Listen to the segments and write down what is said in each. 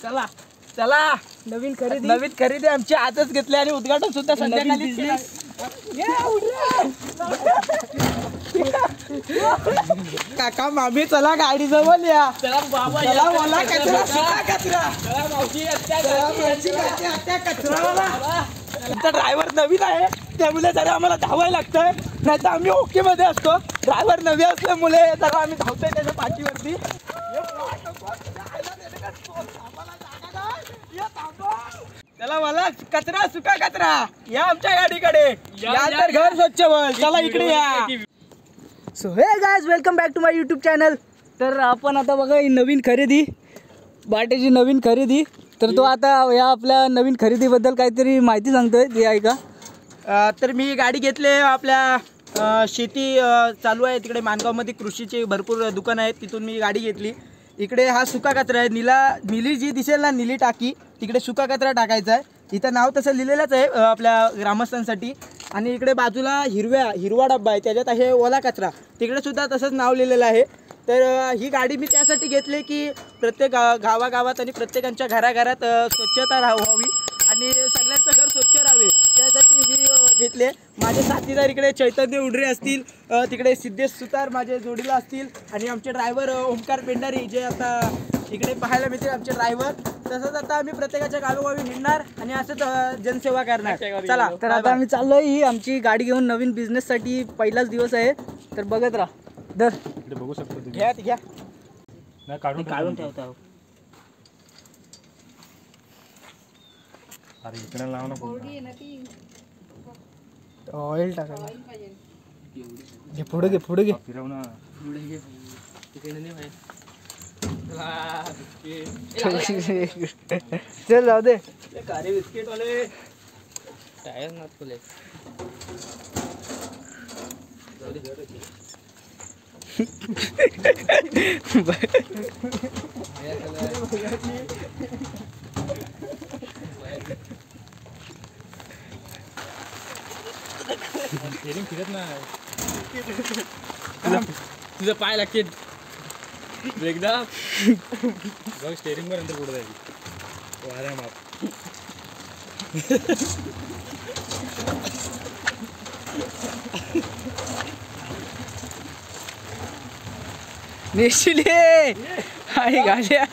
चला चला नवीन खरेदी आमची आजच घेतली आणि उद्घाटन सुद्धा संध्याकाळी काका मामी चला गाडी जवळ या. चला बाबा चला बोला कचरा सुका कचरा चला मावशी कचरा. ड्रायव्हर नवीन आहे त्यामुळे जरा आम्हाला धावायला लागतंय नाही तर आम्ही ओके मध्ये असतो. ड्रायव्हर नवीन असल्यामुळे जरा आम्ही धावतोय त्याच्या पाठीवरती. चला मला कचरा सुका कचरा या आमच्या गाडीकडे या तर घर स्वच्छ होईल. चला इकडे या. So hey guys welcome back to my YouTube channel. तर आपण आता बघा ही नवीन खरेदी बाटेची नवीन खरेदी. तर तो आता या आपल्या नवीन खरेदीबद्दल काहीतरी माहिती सांगतोय ते ऐका. तर मी गाडी घेतली आपल्या शेती चालू आहे तिकडे माणगावमध्ये कृषीचे भरपूर दुकान आहेत तिथून मी गाडी घेतली. इकडे हा सुका कचरा आहे निली जी दिसेल ना निली टाकी तिकडे सुका कचरा टाकायचा आहे. इथं नाव तसं लिहिलेलंच आहे आपल्या ग्रामस्थांसाठी. आणि इकडे बाजूला हिरवा डब्बा आहे त्याच्यात आहे ओला कचरा तिकडे सुद्धा तसंच नाव लिहिलेलं आहे. तर ही गाडी मी त्यासाठी घेतली की प्रत्येक गावागावात आणि प्रत्येकांच्या घराघरात स्वच्छता व्हावी आणि सगळ्यांचं घर स्वच्छ राहावे त्यासाठी ही घेतले. माझे साथीदार इकडे चैतन्य उडरे असतील तिकडे सिद्धेश सुतार माझे जोडीला असतील आणि आमचे ड्रायव्हर ओमकार पेंढारी जे आता इकडे पाहायला मिळतील आमचे ड्रायव्हर. तसंच आता आम्ही प्रत्येकाच्या गावोगावी हिंडणार आणि असंच जनसेवा करणार. चला तर आता आम्ही चाललोय ही आमची गाडी घेऊन नवीन बिझनेससाठी पहिलाच दिवस आहे. तर बघत राहा दर बघू शकतो घ्या काढून ठेवता. अरे इकडे लाव ना ऑइल टाकायला घे पुढे घे फिरव ना चल जाऊ दे. कारे बिस्किट वाले टायर ना तुले फिरत ना तुझं पाय लागते एकदा बघ स्टेरिंग वर नंतर पुढे जायची आरामात. नेशिले आई गाड्या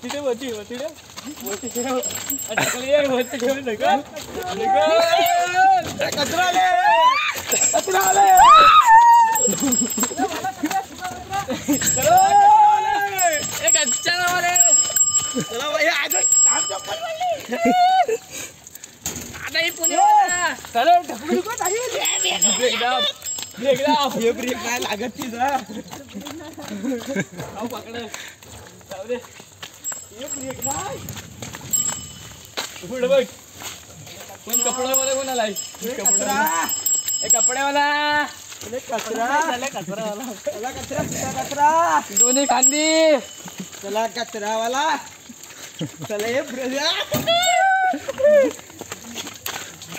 तिथे वरती ब्रेक नाही लागत तिचा पकड पुढे बघ कोण कपड्यावाला कोण आलाय कपड्यावाला कचरा दोन्ही खांदी चला कचरावाला चला हे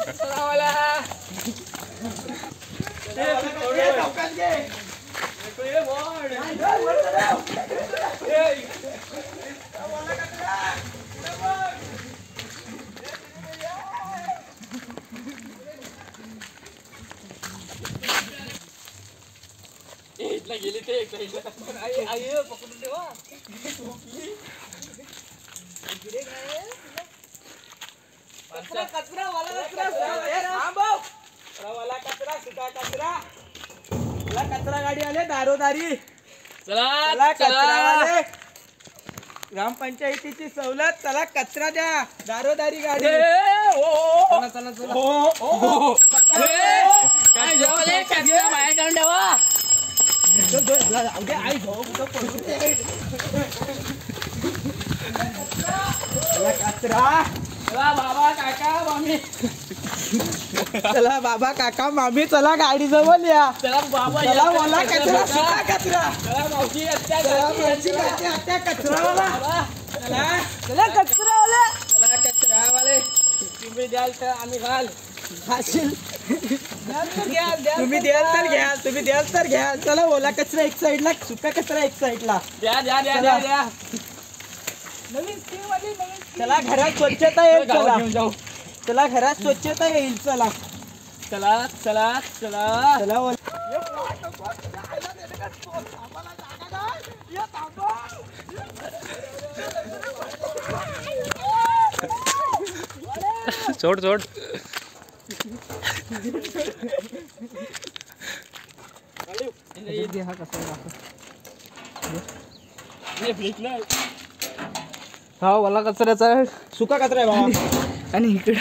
कचरावाला गेली ते पकडून ठेवा कचरा गाडी आले दारोदारी. चला कचरावाले ग्रामपंचायतीची सवलत चला कचरा द्या दारोदारी गाडी. चला काय जेवले कचरा बाहेर काढून ठेवा. कचरा बाबा काका मामी चला बाबा काका मामी चला गाडी जवळ या. चला बाबा चला बोला कचरा सुका कचरा चला मावशी कचरावाला चला कचरावाले तुम्ही द्याल तर आम्ही घाल तुम्ही द्याल तर घ्या चला. ओला कचरा एक साईडला, सुका कचरा एक साईडला. चला घरात स्वच्छता येईल. चला चला घरात स्वच्छता येईल. चला चला चला चला चला सोड सोड. हा कचरा हा वाला कचऱ्याचा सुका कचरा आहे बाबा. आणि इकडे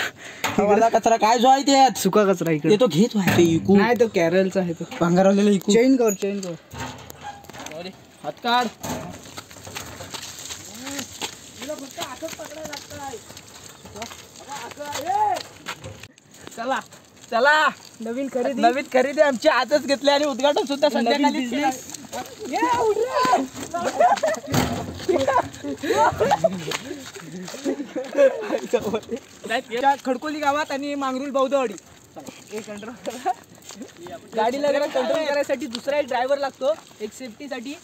वाला कचरा काय जो आहे त्यात सुका कचरा इकडे तो घेत आहे. इकू नाही तो कॅरलचा आहे. तो भांगारवलेला इकू. चेंज कर हात काढ. चला चला नवीन खरेदी आमची आजच घेतली आणि उद्घाटन सुद्धा संध्याकाळी खडकोली गावात आणि मांगरुल बौद्धवाडी. गाडीला जरा कंट्रोल करायसाठी दुसरा एक ड्रायव्हर लागतो, एक सेफ्टीसाठी.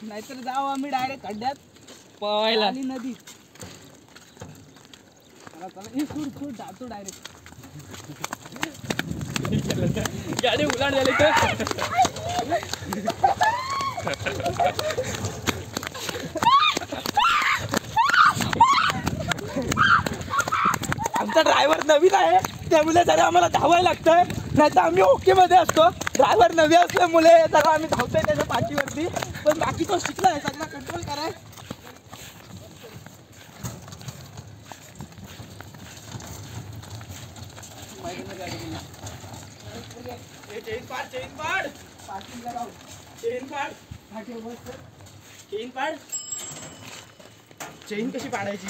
नाहीतर जाऊ आम्ही डायरेक्ट खड्ड्यात पवायला आणि नदीत. जातो डायरेक्ट. गाडी उलाट झाली तर आमचा ड्रायव्हर नवीन आहे त्यामुळे जरा आम्हाला धावायला लागतंय. नाही तर आम्ही ओके मध्ये असतो. ड्रायव्हर नवी असल्यामुळे जरा आम्ही धावतोय त्याच्या पाठीवरती. पण बाकी तो शिकलाय सगळा कंट्रोल कराय. चेन कशी पाडायची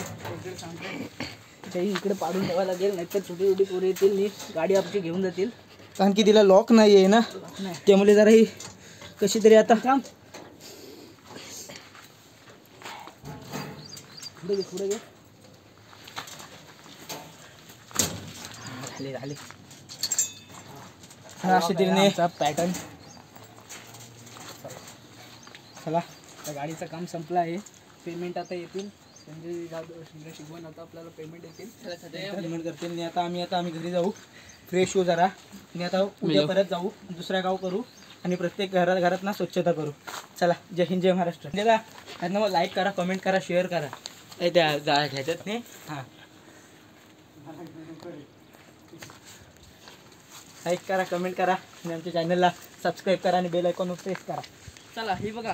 चेन इकडे पाडून ठेवायला लागेल. नाहीतर छोटी छोटी पोरी येतील नी गाडी आमची घेऊन जातील. कारण की तिला लॉक नाही आहे ना, त्यामुळे जरा ही कशी तरी आता पुढे घे. झाले अशा तऱ्हेने पॅटर्न. चला त्या गाडीचं काम संपलं आहे. पेमेंट आता येतील. संजय शिकवण आता आपल्याला पेमेंट येतील. पेमेंट करतील आणि आता आम्ही घरी जाऊ, फ्रेश होऊ जरा. आणि आता उद्या परत जाऊ, दुसऱ्या गाव करू आणि प्रत्येक घरात ना स्वच्छता करू. चला जय हिंद जय महाराष्ट्र. त्यांना लाईक करा, कमेंट करा, शेअर करा. त्या घ्यायच्यात नाही. हां लाईक करा, कमेंट करा आणि आमच्या चॅनलला सबस्क्राईब करा आणि बेल आयकॉन प्रेस करा. चला हे बघा